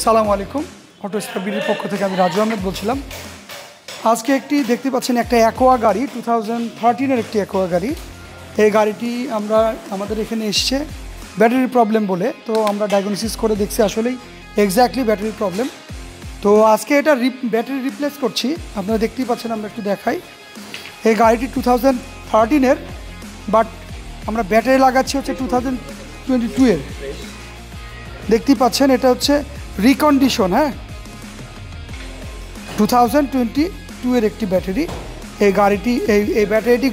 আসসালামু আলাইকুম। অটো স্টাবিলির পক্ষ থেকে আমি রাজু আহমেদ বলছিলাম। আজকে একটি দেখতে পাচ্ছেন একটা অ্যাকোয়া গাড়ি 2013-এর একটি অ্যাকোয়া গাড়ি। এই গাড়িটি আমাদের এখানে এসছে ব্যাটারি প্রবলেম বলে। তো আমরা ডায়াগনোসিস করে দেখছি আসলেই এক্স্যাক্টলি ব্যাটারি প্রবলেম। তো আজকে এটা ব্যাটারি রিপ্লেস করছি। আপনারা দেখতেই পাচ্ছেন, আমরা একটু দেখাই। এই গাড়িটি 2013-এর, বাট আমরা ব্যাটারি লাগাচ্ছি হচ্ছে 2022-এর। দেখতেই পাচ্ছেন এটা হচ্ছে রিকন্ডিশন, হ্যাঁ, 2022-এর একটি ব্যাটারি। এই গাড়িটি এই ব্যাটারিটি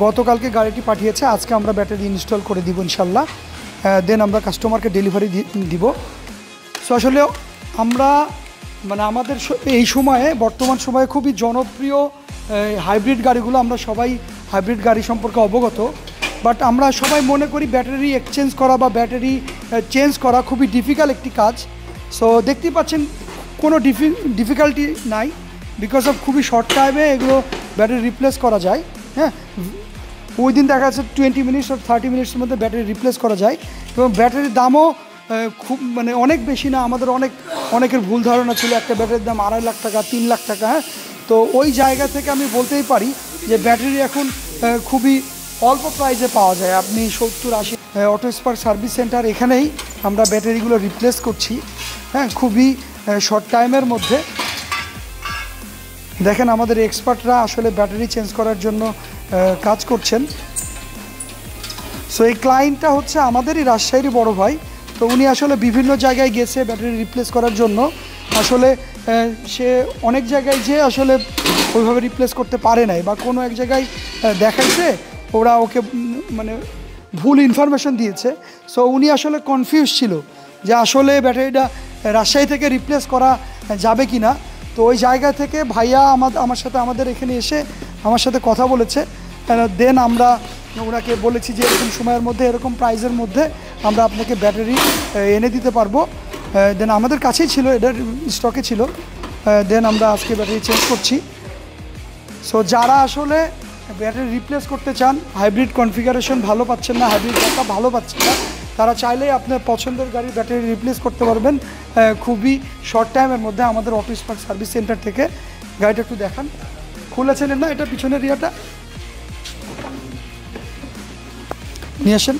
গতকালকে গাড়িটি পাঠিয়েছে। আজকে আমরা ব্যাটারি ইনস্টল করে দিব ইনশাল্লাহ, দেন আমরা কাস্টমারকে ডেলিভারি দিব। সো আসলে আমরা আমাদের এই সময়ে, বর্তমান সময়ে খুবই জনপ্রিয় হাইব্রিড গাড়িগুলো, আমরা সবাই হাইব্রিড গাড়ি সম্পর্কে অবগত। বাট আমরা সবাই মনে করি ব্যাটারি এক্সচেঞ্জ করা বা ব্যাটারি চেঞ্জ করা খুবই ডিফিকাল্ট একটি কাজ। সো দেখতেই পাচ্ছেন কোনো ডিফিকাল্টি নাই, বিকজ অফ খুবই শর্ট টাইমে এগুলো ব্যাটারি রিপ্লেস করা যায়। হ্যাঁ, ওই দিন দেখা যাচ্ছে 20 মিনিটস আর 30 মিনিটসের মধ্যে ব্যাটারি রিপ্লেস করা যায়। এবং ব্যাটারির দামও খুব অনেক বেশি না। আমাদের অনেকের ভুল ধারণা ছিল একটা ব্যাটারির দাম 2.5 লাখ টাকা, 3 লাখ টাকা। হ্যাঁ, তো ওই জায়গা থেকে আমি বলতেই পারি যে ব্যাটারি এখন খুবই অল্প প্রাইসে পাওয়া যায়। আপনি 70-80 অটো স্পার্ক সার্ভিস সেন্টার, এখানেই আমরা ব্যাটারিগুলো রিপ্লেস করছি। হ্যাঁ, খুবই শর্ট টাইমের মধ্যে। দেখেন আমাদের এক্সপার্টরা আসলে ব্যাটারি চেঞ্জ করার জন্য কাজ করছেন। সো এই ক্লায়েন্টটা হচ্ছে আমাদেরই রাজশাহীর বড় ভাই। তো উনি আসলে বিভিন্ন জায়গায় গেছে ব্যাটারি রিপ্লেস করার জন্য। আসলে সে অনেক জায়গায় যে আসলে ওইভাবে রিপ্লেস করতে পারে নাই, বা কোনো এক জায়গায় দেখাইছে, ওরা ওকে ভুল ইনফরমেশন দিয়েছে। সো উনি আসলে কনফিউজ ছিল যে আসলে ব্যাটারিটা রাজশাহী থেকে রিপ্লেস করা যাবে কি না। তো ওই জায়গা থেকে ভাইয়া আমাদের এখানে এসে আমার সাথে কথা বলেছে। দেন আমরা ওনাকে বলেছি যে এরকম সময়ের মধ্যে, এরকম প্রাইসের মধ্যে আমরা আপনাকে ব্যাটারি এনে দিতে পারবো। দেন আমাদের কাছেই ছিল, এটার স্টকে ছিল। দেন আমরা আজকে ব্যাটারি চেঞ্জ করছি। সো যারা আসলে ব্যাটারি রিপ্লেস করতে চান, হাইব্রিড কনফিগারেশন ভালো পাচ্ছেন না, হাইব্রিড ব্যাকআপ ভালো পাচ্ছেন না, তারা চাইলেই আপনার পছন্দের গাড়ির ব্যাটারি রিপ্লেস করতে পারবেন খুবই শর্ট টাইমের মধ্যে আমাদের অটো স্পার্ক সার্ভিস সেন্টার থেকে। গাড়িটা একটু দেখান, খুলেছিলেন না, এটা পিছনের রিয়াটা নিয়ে আসেন।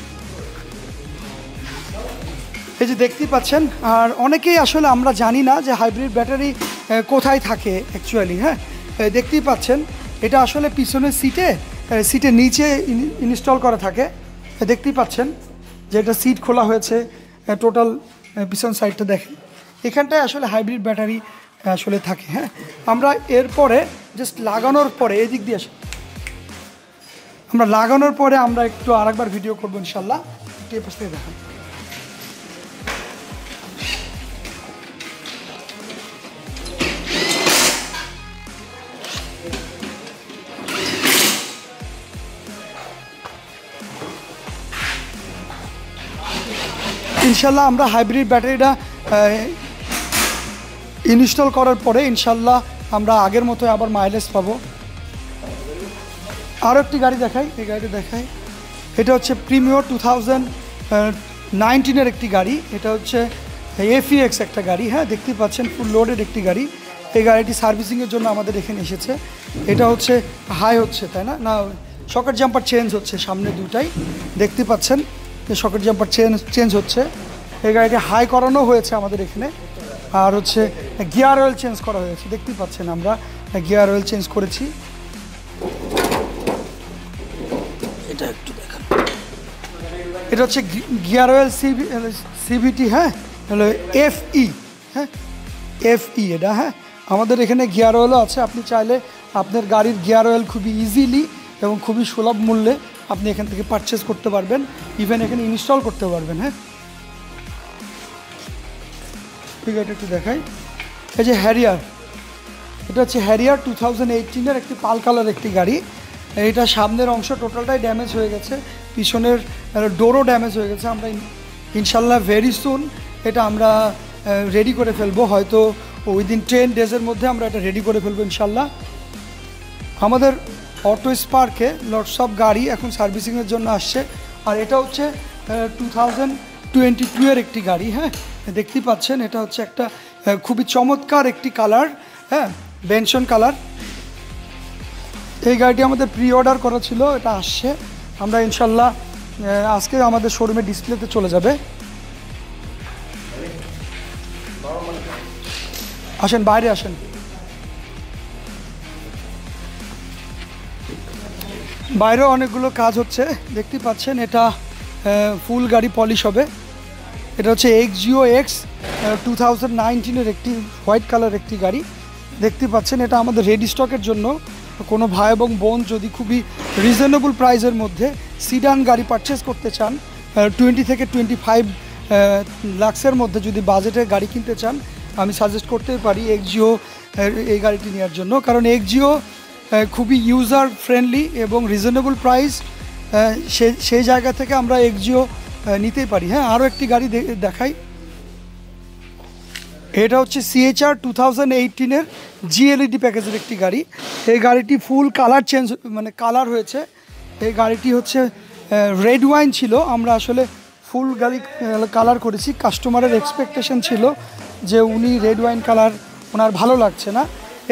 এই যে দেখতেই পাচ্ছেন। আর অনেকেই আসলে আমরা জানি না যে হাইব্রিড ব্যাটারি কোথায় থাকে অ্যাকচুয়ালি। হ্যাঁ, দেখতেই পাচ্ছেন এটা আসলে পিছনের সিটের নিচে ইনস্টল করা থাকে। দেখতেই পাচ্ছেন যে এটা সিট খোলা হয়েছে, টোটাল পিছন সাইডটা দেখেন, এখানটায় আসলে হাইব্রিড ব্যাটারি আসলে থাকে। হ্যাঁ, আমরা এরপরে জাস্ট লাগানোর পরে এদিক দিয়ে আসি, আমরা লাগানোর পরে আমরা একটু আরেকবার ভিডিও করবো ইনশাল্লাহ। একটু এ পাশ থেকে দেখান। ইনশাল্লাহ আমরা হাইব্রিড ব্যাটারিটা ইনস্টল করার পরে ইনশাল্লাহ আমরা আগের মতো আবার মাইলেজ পাবো। আরও একটি গাড়ি দেখাই, এই গাড়িটা দেখাই। এটা হচ্ছে প্রিমিও 2019-এর একটি গাড়ি। এটা হচ্ছে FEX একটা গাড়ি। হ্যাঁ, দেখতেই পাচ্ছেন ফুল লোডেড একটি গাড়ি। এই গাড়িটি সার্ভিসিংয়ের জন্য আমাদের এখানে এসেছে। এটা হচ্ছে হাই হচ্ছে, তাই না, সকেট জাম্পার চেঞ্জ হচ্ছে সামনে দুটাই। দেখতে পাচ্ছেন যে সকেট জাম্পার চেঞ্জ হচ্ছে। এই গাড়িটি হাই করানো হয়েছে আমাদের এখানে। আর হচ্ছে গিয়ার অয়েল চেঞ্জ করা হয়েছে, দেখতেই পাচ্ছেন আমরা গিয়ার অয়েল চেঞ্জ করেছি। এটা একটু দেখান, এটা হচ্ছে গিয়ার অয়েল CVT। হ্যাঁ, হলো FE। হ্যাঁ, FE এটা। হ্যাঁ, আমাদের এখানে গিয়ার অয়েলও আছে। আপনি চাইলে আপনার গাড়ির গিয়ার অয়েল খুবই ইজিলি এবং খুবই সুলভ মূল্যে আপনি এখান থেকে পারচেস করতে পারবেন, ইভেন এখানে ইনস্টল করতে পারবেন। হ্যাঁ, ঠিক আছে, একটু দেখাই। এই যে হ্যারিয়ার, এটা হচ্ছে হ্যারিয়ার 2018-এর একটি পাল কালার একটি গাড়ি। এইটা সামনের অংশ টোটালটাই ড্যামেজ হয়ে গেছে, পিছনের ডোরও ড্যামেজ হয়ে গেছে। আমরা ইনশাল্লাহ ভেরি সুন এটা আমরা রেডি করে ফেলবো, হয়তো উইদিন 10 ডেজের মধ্যে আমরা এটা রেডি করে ফেলবো ইনশাল্লাহ। আমাদের অটো স্পার্কে লটস অফ গাড়ি এখন সার্ভিসিংয়ের জন্য আসছে। আর এটা হচ্ছে 2022-এর একটি গাড়ি। হ্যাঁ, দেখতেই পাচ্ছেন এটা হচ্ছে একটা খুবই চমৎকার একটি কালার, হ্যাঁ, বেনসন কালার। এই গাড়িটি আমাদের প্রি অর্ডার করা ছিল, এটা আসছে। আমরা ইনশাল্লাহ আজকে আমাদের শোরুমে ডিসপ্লেতে চলে যাবে। আসেন, বাইরে আসেন। বাইরেও অনেকগুলো কাজ হচ্ছে, দেখতেই পাচ্ছেন। এটা ফুল গাড়ি পলিশ হবে। এটা হচ্ছে এক্সজিও এক্স 2019-এর একটি হোয়াইট কালার একটি গাড়ি, দেখতে পাচ্ছেন। এটা আমাদের রেডি স্টকের জন্য। কোনো ভাই এবং বোন যদি খুবই রিজনেবল প্রাইসের মধ্যে সিডান গাড়ি পারচেস করতে চান, 20 থেকে 25 লাখসের মধ্যে যদি বাজেটের গাড়ি কিনতে চান, আমি সাজেস্ট করতে পারি এক্সজিও এই গাড়িটি নেওয়ার জন্য। কারণ এক্সজিও খুবই ইউজার ফ্রেন্ডলি এবং রিজনেবল প্রাইস, সেই জায়গা থেকে আমরা এক্সজিও নিতেই পারি। হ্যাঁ, আরও একটি গাড়ি দেখাই। এটা হচ্ছে CHR 2018-এর GLED প্যাকেজের একটি গাড়ি। এই গাড়িটি ফুল কালার চেঞ্জ, মানে কালার হয়েছে। এই গাড়িটি হচ্ছে রেড ওয়াইন ছিল, আমরা আসলে ফুল গাড়ি কালার করেছি। কাস্টমারের এক্সপেকটেশন ছিল যে উনি রেড ওয়াইন কালার ওনার ভালো লাগছে না।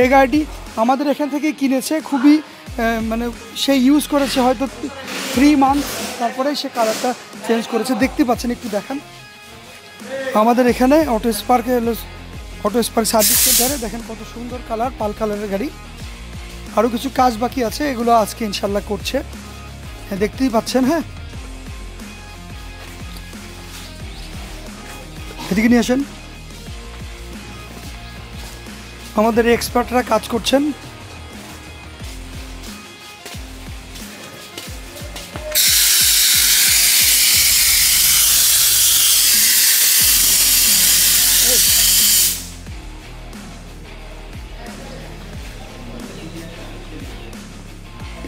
এই গাড়িটি আমাদের এখান থেকে কিনেছে, খুবই মানে সে ইউজ করেছে হয়তো 3 মান্থ, তারপরে সে কালারটা চেঞ্জ করেছে। দেখতে পাচ্ছেন, একটু দেখান। আমাদের এখানে অটো স্পার্ক সার্ভিস সেন্টারে দেখেন কত সুন্দর কালার, পাল কালারের গাড়ি। আরও কিছু কাজ বাকি আছে, এগুলো আজকে ইনশাল্লাহ করছে। হ্যাঁ, দেখতেই পাচ্ছেন। হ্যাঁ, এদিকে নিয়ে আসেন। আমাদের এক্সপার্টরা কাজ করছেন।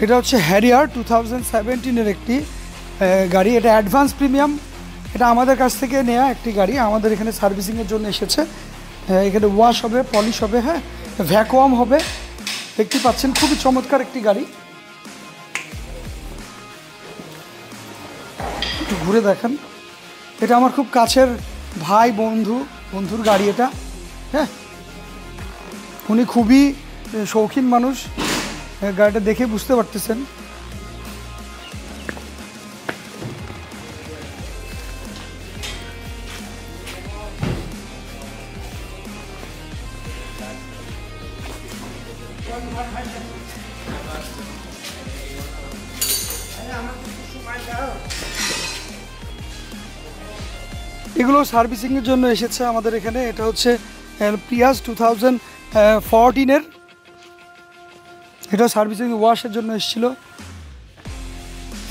এটা হচ্ছে হ্যারিয়ার 2017-এর একটি গাড়ি। এটা অ্যাডভান্স প্রিমিয়াম, এটা আমাদের কাছ থেকে নেওয়া একটি গাড়ি। আমাদের এখানে সার্ভিসিংয়ের জন্য এসেছে। এখানে ওয়াশ হবে, পলিশ হবে, হ্যাঁ, ভ্যাকুয়াম হবে। দেখতে পাচ্ছেন, খুবই চমৎকার একটি গাড়ি। একটু ঘুরে দেখেন। এটা আমার খুব কাছের ভাই, বন্ধুর গাড়ি এটা। হ্যাঁ, উনি খুবই শৌখিন মানুষ, গাড়িটা দেখে বুঝতে পারতেছেন। এগুলো সার্ভিসিংয়ের জন্য এসেছে আমাদের এখানে। এটা হচ্ছে প্রিয়াস 2014-এর, এটা সার্ভিসিং ওয়াশের জন্য এসেছিল।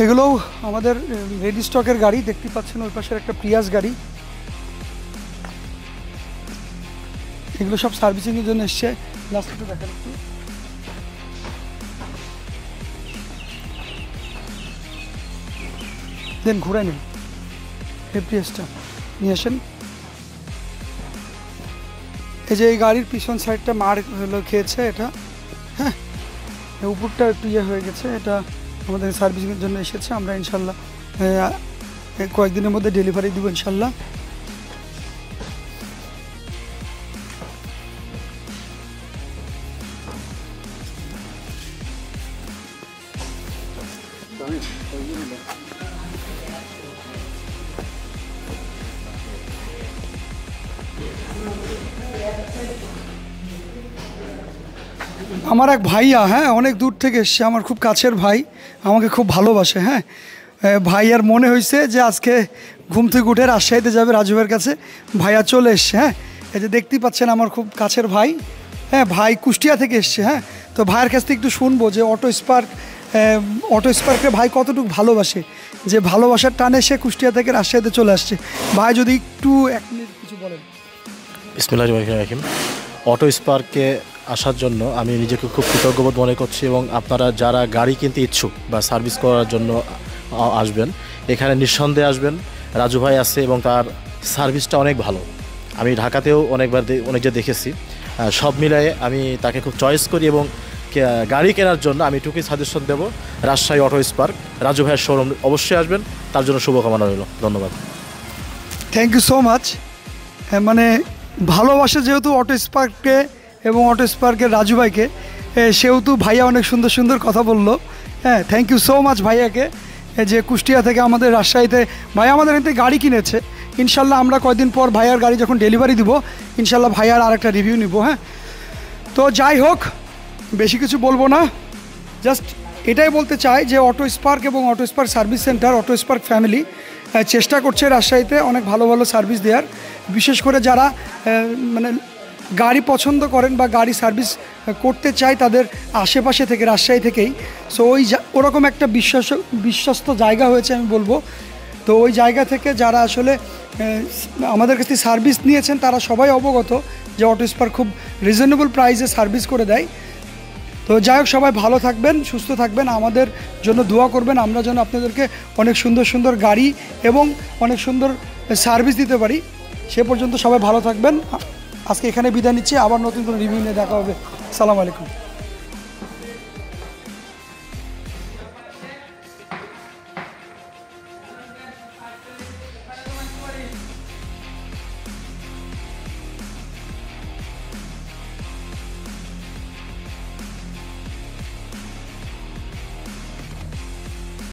এগুলোও আমাদের রেডি স্টকের গাড়ি। দেখতে পাচ্ছেন ওই পাশের একটা প্রিয়াস গাড়ি। এগুলো সব সার্ভিসিংয়ের জন্য এসছে। লাস্ট একটু দেখেন, একটু দেন ঘুরাই নিন। এই প্রিয়াসটা নিয়ে আসেন। এই যে এই গাড়ির পিছন সাইডটা মার খেয়েছে এটা, হ্যাঁ, উপরটা একটু ইয়ে হয়ে গেছে। এটা আমাদের সার্ভিসিংয়ের জন্য এসেছে। আমরা ইনশাল্লাহ কয়েকদিনের মধ্যে ডেলিভারি দিব ইনশাল্লাহ। আমার এক ভাইয়া, হ্যাঁ, অনেক দূর থেকে এসছে, আমার খুব কাছের ভাই, আমাকে খুব ভালোবাসে। হ্যাঁ, ভাইয়ার মনে হয়েছে যে আজকে ঘুম থেকে উঠে রাজশাহীতে যাবে রাজু ভাইয়ের কাছে। ভাইয়া চলে এসছে। হ্যাঁ, এই যে দেখতেই পাচ্ছেন আমার খুব কাছের ভাই। হ্যাঁ, ভাই কুষ্টিয়া থেকে এসছে। হ্যাঁ, তো ভাইয়ের কাছ থেকে একটু শুনবো যে অটো স্পার্ককে ভাই কতটুকু ভালোবাসে, যে ভালোবাসার টানে সে কুষ্টিয়া থেকে রাজশাহীতে চলে আসছে। ভাই যদি একটু 1 মিনিট কিছু বলেন। বিসমিল্লাহির রহমানির রহিম। অটো স্পার্কে আসার জন্য আমি নিজেকে খুব কৃতজ্ঞবোধ মনে করছি, এবং আপনারা যারা গাড়ি কিনতে ইচ্ছুক বা সার্ভিস করার জন্য আসবেন, এখানে নিঃসন্দেহে আসবেন। রাজু ভাই আছে এবং তার সার্ভিসটা অনেক ভালো। আমি ঢাকাতেও অনেক যে দেখেছি। সব মিলায়ে আমি তাকে খুব চয়েস করি, এবং গাড়ি কেনার জন্য আমি টুকি সাজেশন দেবো রাজশাহী অটো স্পার্ক, রাজু ভাইয়ের শোরুম অবশ্যই আসবেন। তার জন্য শুভকামনা রইল। ধন্যবাদ। Thank you so much. মানে ভালোবাসে যেহেতু অটো স্পার্ককে এবং অটো স্পার্কের রাজু ভাইকে, সেহেতু ভাইয়া অনেক সুন্দর সুন্দর কথা বললো। হ্যাঁ, থ্যাংক ইউ সো মাচ ভাইয়াকে, যে কুষ্টিয়া থেকে আমাদের রাজশাহীতে ভাইয়া আমাদের এখান থেকে গাড়ি কিনেছে। ইনশাল্লাহ আমরা কয়েকদিন পর ভাইয়ার গাড়ি যখন ডেলিভারি দিব, ইনশাল্লাহ ভাইয়ার আর একটা রিভিউ নিব। হ্যাঁ, তো যাই হোক, বেশি কিছু বলবো না, জাস্ট এটাই বলতে চাই যে অটো স্পার্ক এবং auto spark service centre, auto spark family চেষ্টা করছে রাজশাহীতে অনেক ভালো ভালো সার্ভিস দেওয়ার। বিশেষ করে যারা মানে গাড়ি পছন্দ করেন বা গাড়ি সার্ভিস করতে চায় তাদের আশেপাশে থেকে, রাজশাহী থেকেই। সো ওরকম একটা বিশ্বস্ত জায়গা হয়েছে আমি বলবো। তো ওই জায়গা থেকে যারা আসলে আমাদের কাছে সার্ভিস নিয়েছেন তারা সবাই অবগত যে অটো স্পার্ক খুব রিজনেবল প্রাইসে সার্ভিস করে দেয়। তো যাই হোক, সবাই ভালো থাকবেন, সুস্থ থাকবেন, আমাদের জন্য দোয়া করবেন, আমরা যেন আপনাদেরকে অনেক সুন্দর সুন্দর গাড়ি এবং অনেক সুন্দর সার্ভিস দিতে পারি। সে পর্যন্ত সবাই ভালো থাকবেন। আজকে এখানে বিদায় নিচ্ছি, আবার নতুন কোনো রিভিউ নিয়ে দেখা হবে। আসসালামু আলাইকুম।